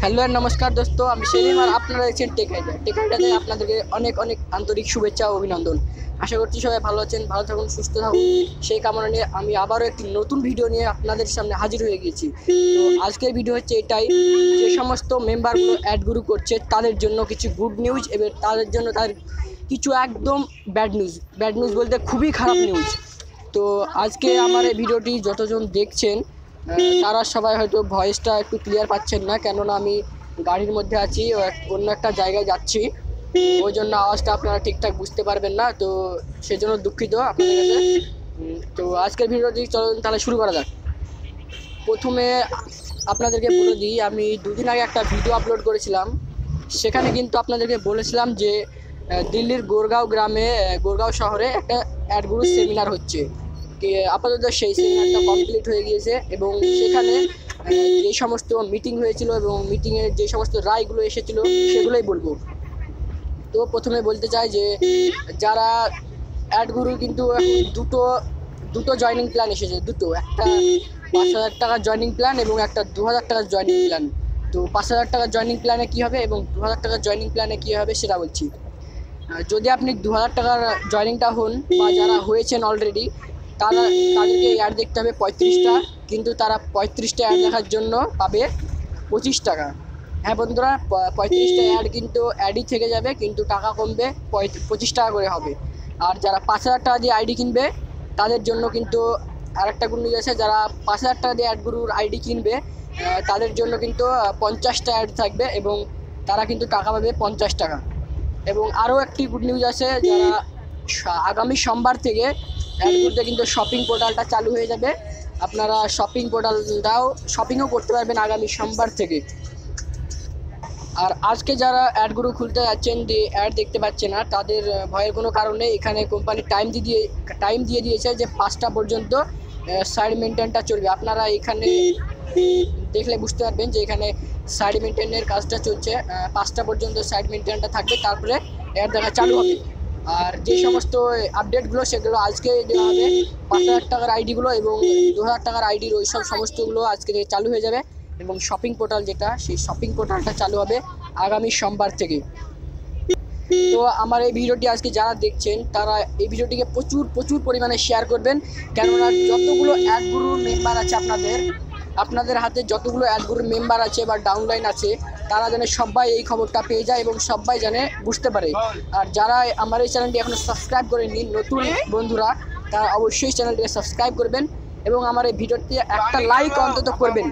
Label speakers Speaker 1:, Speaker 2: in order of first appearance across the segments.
Speaker 1: Hello আর নমস্কার দোস্ত, আমি সেলিম আর আপনারা দেখছেন টেক আইডিয়াতে আপনাদেরকে অনেক অনেক আন্তরিক শুভেচ্ছা ও অভিনন্দন। আশা করছি সবাই ভালো আছেন, ভালো থাকুন, সুস্থ থাকুন। সেই কামনা নিয়ে আমি আবারও একটি নতুন ভিডিও নিয়ে আপনাদের সামনে হাজির হয়ে গিয়েছি। তো আজকের ভিডিও হচ্ছে এটাই, যে সমস্ত মেম্বারগুলো অ্যাডগুলো করছে তাদের জন্য কিছু গুড নিউজ, এবং তাদের জন্য তাদের কিছু একদম ব্যাড নিউজ বলতে খুবই খারাপ নিউজ। তো আজকে আমার এই ভিডিওটি যতজন দেখছেন তারা সবাই হয়তো ভয়েসটা একটু ক্লিয়ার পাচ্ছেন না, কেননা আমি গাড়ির মধ্যে আছি ও অন্য একটা জায়গায় যাচ্ছি, ওই জন্য আওয়াজটা আপনারা ঠিকঠাক বুঝতে পারবেন না। তো সেজন্য দুঃখিত আপনাদের কাছে। তো আজকের ভিডিওটি চলুন তাহলে শুরু করা যাক। প্রথমে আপনাদেরকে বলে দিই, আমি দুদিন আগে একটা ভিডিও আপলোড করেছিলাম। সেখানে কিন্তু আপনাদেরকে বলেছিলাম যে দিল্লির গোরগাঁও শহরে একটা অ্যাডগুরু সেমিনার হচ্ছে। আপাতত সেই সেমিনারটা কমপ্লিট হয়ে গিয়েছে, এবং সেখানে যে সমস্ত মিটিং হয়েছিল এবং মিটিংয়ের যে সমস্ত রায়গুলো এসেছিল সেগুলোই বলবো। তো প্রথমে বলতে চাই যে যারা অ্যাডগুরু কিন্তু এখন দুটো জয়নিং প্ল্যান এসেছে, একটা 5,000 টাকার জয়নিং প্ল্যান এবং একটা 2,000 টাকার জয়নিং প্ল্যান। তো 5,000 টাকার জয়নিং প্ল্যানে কী হবে এবং 2,000 টাকার জয়নিং প্ল্যানে কী হবে সেটা বলছি। যদি আপনি 2,000 টাকার জয়নিংটা হন বা যারা হয়েছেন অলরেডি, তাদেরকে অ্যাড দেখতে হবে 35টা, কিন্তু তারা 35টা অ্যাড দেখার জন্য পাবে 25 টাকা। হ্যাঁ বন্ধুরা, 35টা অ্যাড কিন্তু অ্যাডই থেকে যাবে, কিন্তু টাকা কমবে, 25 টাকা করে হবে। আর যারা 5,000 টাকা দিয়ে আইডি কিনবে তাদের জন্য কিন্তু আরেকটা গুড নিউজ আছে। যারা 5,000 টাকা দিয়ে অ্যাডগুরুর আইডি কিনবে তাদের জন্য কিন্তু 50টা অ্যাড থাকবে, এবং তারা কিন্তু টাকা পাবে 50 টাকা। এবং আরও একটি গুড নিউজ আছে, যারা আগামী সোমবার থেকে অ্যাডগুলোতে কিন্তু শপিং পোর্টালটা চালু হয়ে যাবে। আপনারা শপিংও করতে পারবেন আগামী সোমবার থেকে। আর আজকে যারা অ্যাডগুলো খুলতে যাচ্ছেন, দিয়ে অ্যাড দেখতে পাচ্ছে না, তাদের ভয়ের কোনো কারণ নেই। এখানে কোম্পানি টাইম দিয়ে দিয়েছে যে 5টা পর্যন্ত সাইড মেনটেনটা চলবে। আপনারা এখানে দেখলে বুঝতে পারবেন যে এখানে সাইড মেনটেনের কাজটা চলছে। 5টা পর্যন্ত সাইড মেনটেনটা থাকবে, তারপরে অ্যাড দেখা চালু হবে। আর যে সমস্ত আপডেটগুলো সেগুলো আজকে দেওয়া হবে। 5,000 টাকার আইডিগুলো এবং 2,000 টাকার আইডির ওই সব সমস্তগুলো আজকে থেকে চালু হয়ে যাবে, এবং শপিং পোর্টাল সেই শপিং পোর্টালটা চালু হবে আগামী সোমবার থেকে। তো আমার এই ভিডিওটি আজকে যারা দেখছেন তারা এই ভিডিওটিকে প্রচুর পরিমাণে শেয়ার করবেন, কেননা যতগুলো অ্যাডগুরুর মেম্বার আছে আপনাদের হাতে যতগুলো অ্যাডগুরুর মেম্বার আছে বা ডাউনলাইন আছে, তারা যেন সবাই এই খবরটা পেয়ে যায় এবং সবাই জানে বুঝতে পারে। আর যারা আমার এই চ্যানেলটি এখনও সাবস্ক্রাইব করেননি, নতুন বন্ধুরা, তারা অবশ্যই চ্যানেলটিকে সাবস্ক্রাইব করবেন এবং আমার এই ভিডিওটি একটা লাইক অন্তত করবেন,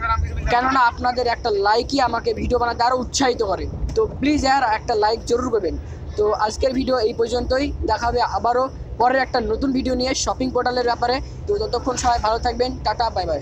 Speaker 1: কেননা আপনাদের একটা লাইকই আমাকে ভিডিও বানাতে আরও উৎসাহিত করে। তো প্লিজ একটা লাইক জরুর করবেন। তো আজকের ভিডিও এই পর্যন্তই, দেখা হবে আবারও পরের একটা নতুন ভিডিও নিয়ে শপিং পোর্টালের ব্যাপারে। তো ততক্ষণ সবাই ভালো থাকবেন, টাটা, বাই বাই।